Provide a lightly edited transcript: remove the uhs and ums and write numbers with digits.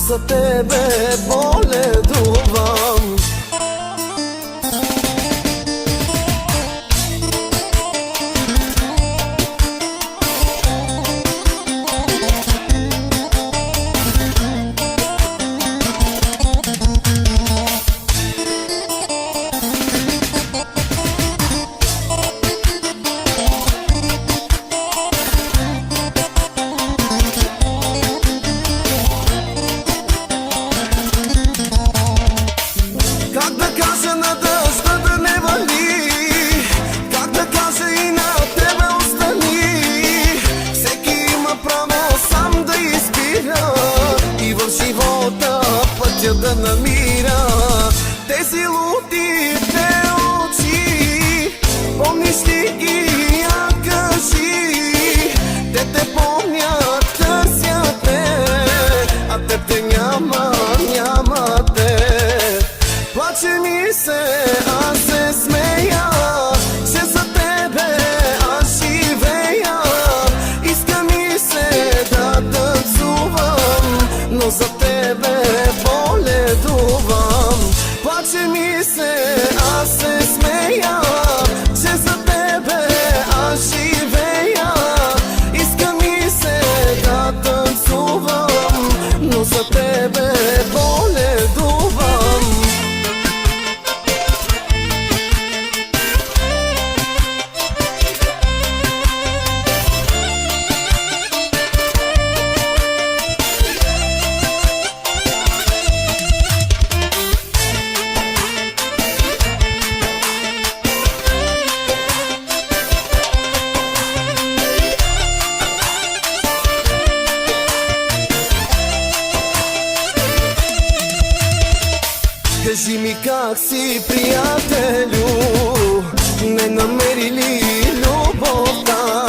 за тебе боледувам. Да намира тези лудите очи, помниш ли ги, я кажи. Те те помнят, търсят те, а теб те няма, няма те. Плаче ми се, аз се смея, че за тебе аз живея. Иска ми се да танцувам, но за тебе боледувам. Плаче ми се, аз се смея, че за тебе аз живея. Иска ми се да танцувам, но за тебе боледувам. Кажи ми как си, приятелю, не намери ли любовта?